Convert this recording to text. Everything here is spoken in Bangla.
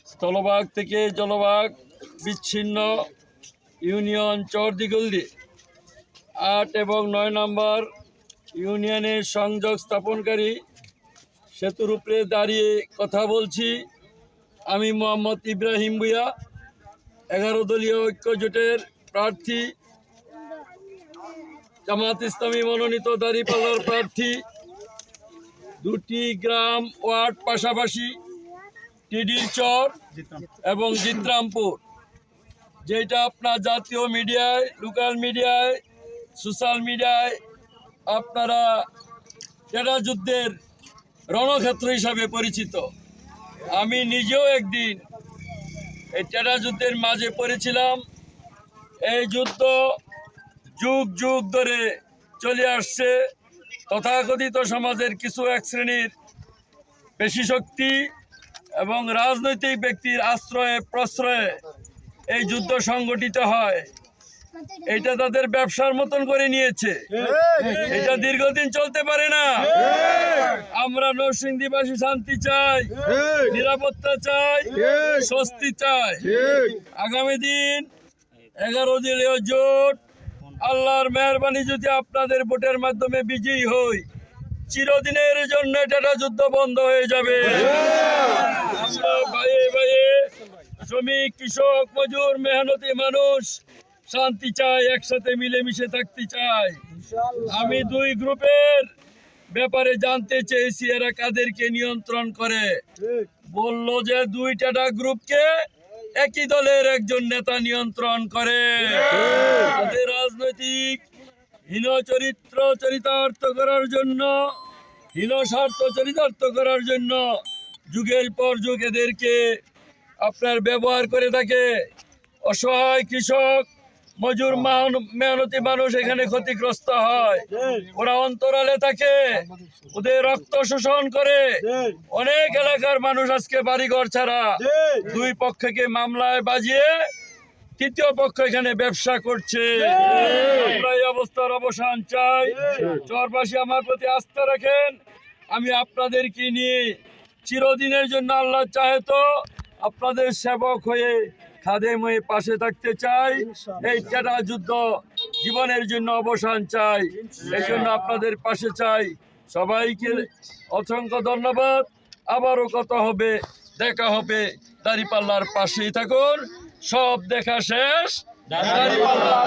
স্থলভাগ থেকে জলভাগ বিচ্ছিন্ন ইউনিয়ন চরদিগলদি 8 এবং 9 নম্বর ইউনিয়নের সংযোগ স্থাপনকারী সেতুর উপরে দাঁড়িয়ে কথা বলছি। আমি মোহাম্মদ ইব্রাহিম ভূঁইয়া, 11 দলীয় ঐক্য জোটের প্রার্থী, জামাত ইসলামী মনোনীত দাঁড়িপাল্লার প্রার্থী। দুটি গ্রাম ওয়ার্ড পাশাপাশি, টিডির চর এবং জিত্রামপুর, যেটা আপনার জাতীয় মিডিয়ায়, লোকাল মিডিয়ায়, সোশ্যাল মিডিয়ায় আপনারা টেডা যুদ্ধের রণক্ষেত্র হিসাবে পরিচিত। আমি নিজেও একদিন এই টেডা যুদ্ধের মাঝে পড়েছিলাম। এই যুদ্ধ যুগ যুগ ধরে চলে আসছে। তথাকথিত সমাজের কিছু এক শ্রেণীর পেশি শক্তি এবং রাজনৈতিক ব্যক্তির আশ্রয়ে প্রশ্রয়ে এই যুদ্ধ সংগঠিত হয়। এটা তাদের ব্যবসার মতন করে নিয়েছে। এটা দীর্ঘদিন চলতে পারে না। আমরা নরসিংদীবাসী শান্তি চাই, নিরাপত্তা চাই, স্বস্তি চাই। আগামী দিন 11 দলীয় জোট, আল্লাহর মেহরবানি যদি আপনাদের ভোটের মাধ্যমে বিজয়ী হই, চিরদিনের জন্য টেডা যুদ্ধ বন্ধ হয়ে যাবে। আমরা ভাইয়ে ভাইয়ে, শ্রমিক, কৃষক, মজুর, মেহনতি মানুষ শান্তি চাই, একসাথে মিলেমিশে থাকতে চাই। আমি দুই গ্রুপের ব্যাপারে জানতে চেয়েছি, এরা কাদেরকে নিয়ন্ত্রণ করে। বলল যে 2 টেডা গ্রুপকে একই দলের একজন নেতা নিয়ন্ত্রণ করে। তাদের রাজনৈতিক হীন চরিত্র চরিতার্থ করার জন্য, হীন স্বার্থ চরিতার্থ করার জন্য যুগের পর যুগ এদেরকে আপনার ব্যবহার করে থাকে। অসহায় কৃষক, মজুর, মেহনতি মানুষ এখানে ক্ষতিগ্রস্ত হয়। ওরা অন্তরালে থাকে, ওদের রক্ত শোষণ করে। অনেক এলাকার মানুষ আজকে বাড়িঘর ছাড়া, দুই পক্ষকে মামলায় বাজিয়ে তৃতীয় পক্ষ এখানে ব্যবসা করছে। আমরা এই অবস্থার অবসান চাই। চরবাসী আমার প্রতি আস্থা রাখেন। আমি আপনাদেরকে নিয়ে চিরদিনের জন্য, আল্লাহ চাহে তো, আপনাদের সেবক হয়ে, খাদেম হয়ে পাশে থাকতে চাই। এই টেডা যুদ্ধ জীবনের জন্য অবসান চাই, এই জন্য আপনাদের পাশে চাই। সবাইকে অসংখ্য ধন্যবাদ। আবারও কথা হবে, দেখা হবে। দাঁড়িপাল্লার পাশেই থাকুন। সব দেখা শেষ দাঁড়িপাল্লা।